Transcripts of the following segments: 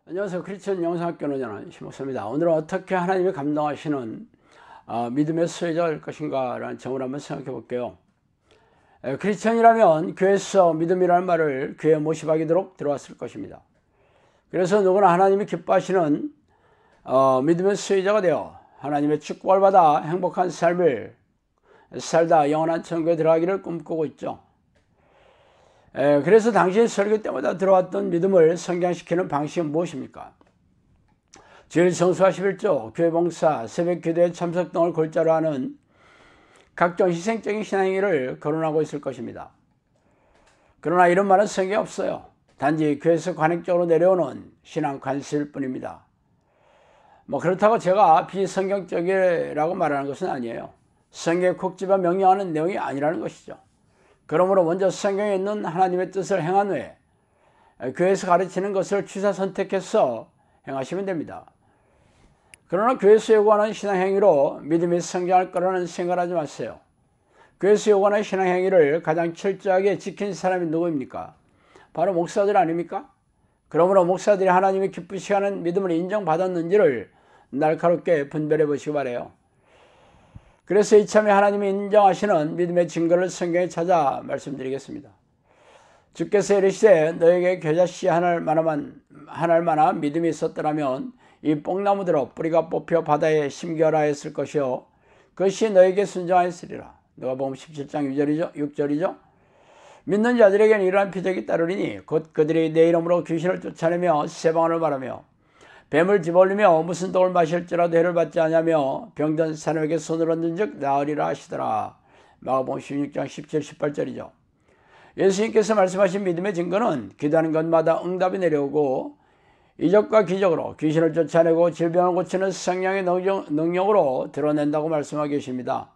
안녕하세요. 크리스천 영상학교 운영하는 심목사입니다. 오늘은 어떻게 하나님이 감동하시는 믿음의 수혜자가 될 것인가 라는 점을 한번 생각해 볼게요. 크리스천이라면 교회에서 믿음이라는 말을 귀에 모시박이도록 들어왔을 것입니다. 그래서 누구나 하나님이 기뻐하시는 믿음의 수혜자가 되어 하나님의 축복을 받아 행복한 삶을 살다 영원한 천국에 들어가기를 꿈꾸고 있죠. 그래서 당시 설교 때마다 들어왔던 믿음을 성장시키는 방식은 무엇입니까? 주일 성수와 11조, 교회봉사, 새벽기도에 참석 등을 골자로 하는 각종 희생적인 신앙행위를 거론하고 있을 것입니다. 그러나 이런 말은 성경에 없어요. 단지 교회에서 관행적으로 내려오는 신앙 관습일 뿐입니다. 그렇다고 제가 비성경적이라고 말하는 것은 아니에요. 성경에 콕 집어 명령하는 내용이 아니라는 것이죠. 그러므로 먼저 성경에 있는 하나님의 뜻을 행한 후에 교회에서 가르치는 것을 취사 선택해서 행하시면 됩니다. 그러나 교회에서 요구하는 신앙행위로 믿음이 성장할 거라는 생각을 하지 마세요. 교회에서 요구하는 신앙행위를 가장 철저하게 지킨 사람이 누구입니까? 바로 목사들 아닙니까? 그러므로 목사들이 하나님이 기쁘시하는 믿음을 인정받았는지를 날카롭게 분별해 보시기 바라요. 그래서 이참에 하나님이 인정하시는 믿음의 증거를 성경에 찾아 말씀드리겠습니다. 주께서 이르시되 너에게 겨자씨 한 알만한 믿음이 있었더라면 이 뽕나무들어 뿌리가 뽑혀 바다에 심겨라 했을 것이요 그것이 너에게 순종하였으리라. 누가복음 17장 6절이죠. 믿는 자들에게는 이러한 표적이 따르리니 곧 그들이 내 이름으로 귀신을 쫓아내며 새방언을 말하며 뱀을 집어올리며 무슨 독을 마실지라도 해를 받지 않으며 병든 사람에게 손을 얹은 즉 나으리라 하시더라. 마가복음 16장 17, 18절이죠. 예수님께서 말씀하신 믿음의 증거는 기도하는 것마다 응답이 내려오고 이적과 기적으로 귀신을 쫓아내고 질병을 고치는 성령의 능력으로 드러낸다고 말씀하고 계십니다.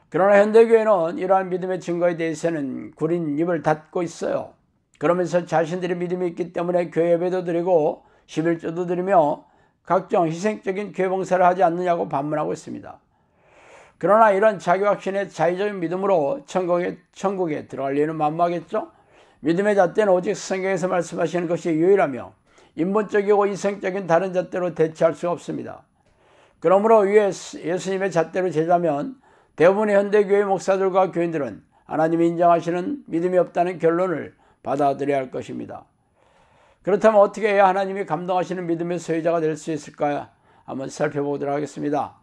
그러나 현대교회는 이러한 믿음의 증거에 대해서는 구린 입을 닫고 있어요. 그러면서 자신들의 믿음이 있기 때문에 교회 예배도 드리고 11조도 드리며 각종 희생적인 교회 봉사를 하지 않느냐고 반문하고 있습니다. 그러나 이런 자기확신의 자의적인 믿음으로 천국에 들어갈 리는 만무하겠죠? 믿음의 잣대는 오직 성경에서 말씀하시는 것이 유일하며 인본적이고 이성적인 다른 잣대로 대체할 수가 없습니다. 그러므로 위에 예수님의 잣대로 제자면 대부분의 현대교회 목사들과 교인들은 하나님이 인정하시는 믿음이 없다는 결론을 받아들여야 할 것입니다. 그렇다면 어떻게 해야 하나님이 감동하시는 믿음의 소유자가 될 수 있을까? 한번 살펴보도록 하겠습니다.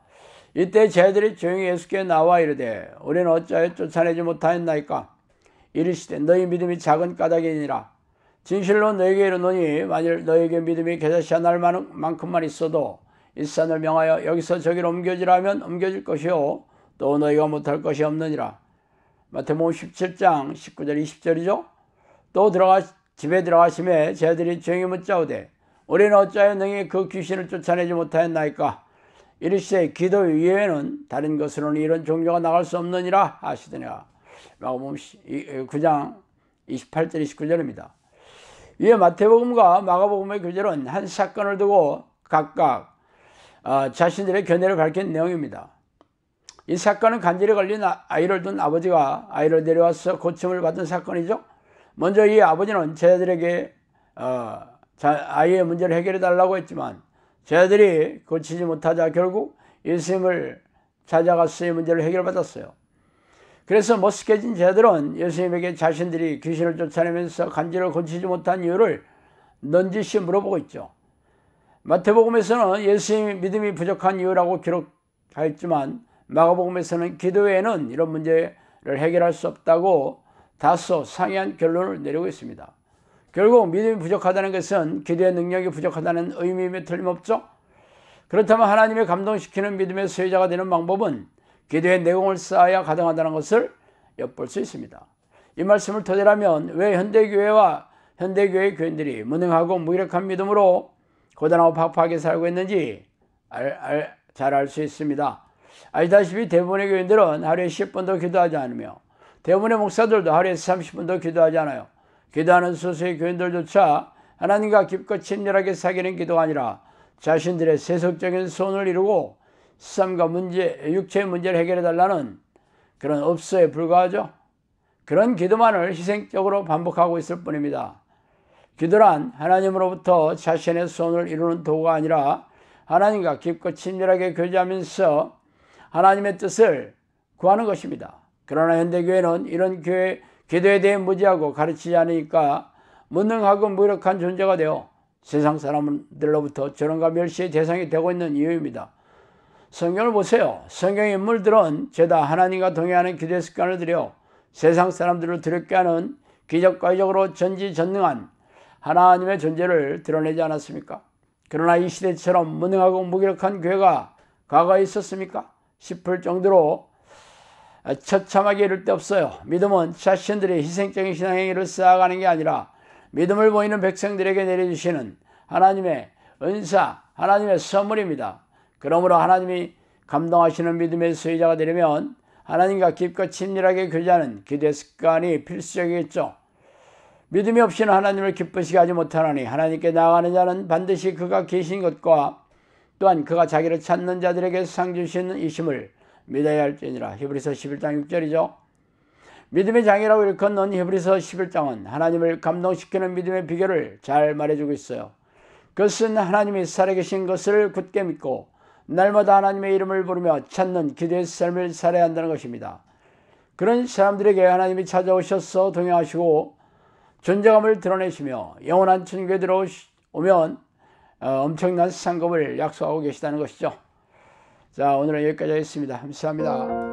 이때 제자들이 조용히 예수께 나와 이르되 우리는 어찌하여 쫓아내지 못하였나이까? 이르시되 너희 믿음이 작은 까닭이니라. 진실로 너에게 이르노니 만일 너에게 믿음이 겨자씨 한 알만큼만 있어도 이 산을 명하여 여기서 저기로 옮겨지라 하면 옮겨질 것이요 또 너희가 못할 것이 없느니라. 마태복음 17장 19절 20절이죠. 또 집에 들어가심에 제자들이 조용히 묻자오되 우리는 어찌하여 너희 그 귀신을 쫓아내지 못하였나이까? 이르시되 기도 이외에는 다른 것으로는 이런 종교가 나갈 수 없느니라 하시더니라. 마가복음 9장 28절 29절입니다. 위에 마태복음과 마가복음의 교절은 한 사건을 두고 각각 자신들의 견해를 밝힌 내용입니다. 이 사건은 간질에 걸린 아이를 둔 아버지가 아이를 데려와서 고침을 받은 사건이죠. 먼저 이 아버지는 제자들에게 아이의 문제를 해결해 달라고 했지만 제자들이 고치지 못하자 결국 예수님을 찾아가서 이 문제를 해결받았어요. 그래서 머쓱해진 제자들은 예수님에게 자신들이 귀신을 쫓아내면서 간질을 고치지 못한 이유를 넌지시 물어보고 있죠. 마태복음에서는 예수님이 믿음이 부족한 이유라고 기록하였지만 마가복음에서는 기도 외에는 이런 문제를 해결할 수 없다고 다소 상이한 결론을 내리고 있습니다. 결국 믿음이 부족하다는 것은 기도의 능력이 부족하다는 의미임에 틀림없죠. 그렇다면 하나님의 감동시키는 믿음의 소유자가 되는 방법은 기도의 내공을 쌓아야 가능하다는 것을 엿볼 수 있습니다. 이 말씀을 토대라면 왜 현대교회의 교인들이 무능하고 무기력한 믿음으로 고단하고 팍팍하게 살고 있는지 잘 알 수 있습니다. 알다시피 대부분의 교인들은 하루에 10분도 기도하지 않으며 대부분의 목사들도 하루에 30분도 기도하지 않아요. 기도하는 소수의 교인들조차 하나님과 깊고 친밀하게 사귀는 기도가 아니라 자신들의 세속적인 소원을 이루고 삶과 육체의 문제를 해결해달라는 그런 업소에 불과하죠. 그런 기도만을 희생적으로 반복하고 있을 뿐입니다. 기도란 하나님으로부터 자신의 소원을 이루는 도구가 아니라 하나님과 깊고 친밀하게 교제하면서 하나님의 뜻을 구하는 것입니다. 그러나 현대교회는 이런 기도에 대해 무지하고 가르치지 않으니까 무능하고 무력한 존재가 되어 세상 사람들로부터 조롱과 멸시의 대상이 되고 있는 이유입니다. 성경을 보세요. 성경의 인물들은 죄다 하나님과 동행하는 기도의 습관을 들여 세상 사람들을 두렵게 하는 기적과적으로 전지전능한 하나님의 존재를 드러내지 않았습니까? 그러나 이 시대처럼 무능하고 무기력한 교회가 과거에 있었습니까? 싶을 정도로 처참하게 이를 데 없어요. 믿음은 자신들의 희생적인 신앙행위를 쌓아가는 게 아니라 믿음을 보이는 백성들에게 내려주시는 하나님의 은사, 하나님의 선물입니다. 그러므로 하나님이 감동하시는 믿음의 소유자가 되려면 하나님과 깊고 친밀하게 교제하는 기도의 습관이 필수적이겠죠. 믿음이 없이는 하나님을 기쁘시게 하지 못하나니 하나님께 나아가는 자는 반드시 그가 계신 것과 또한 그가 자기를 찾는 자들에게 상 주시는 이심을 믿어야 할지니라. 히브리서 11장 6절이죠. 믿음의 장이라고 일컫는 히브리서 11장은 하나님을 감동시키는 믿음의 비결을 잘 말해주고 있어요. 그것은 하나님이 살아계신 것을 굳게 믿고 날마다 하나님의 이름을 부르며 찾는 기도의 삶을 살아야 한다는 것입니다. 그런 사람들에게 하나님이 찾아오셔서 동행하시고 존재감을 드러내시며 영원한 천국에 들어오면 엄청난 상급을 약속하고 계시다는 것이죠. 자, 오늘은 여기까지 하겠습니다. 감사합니다.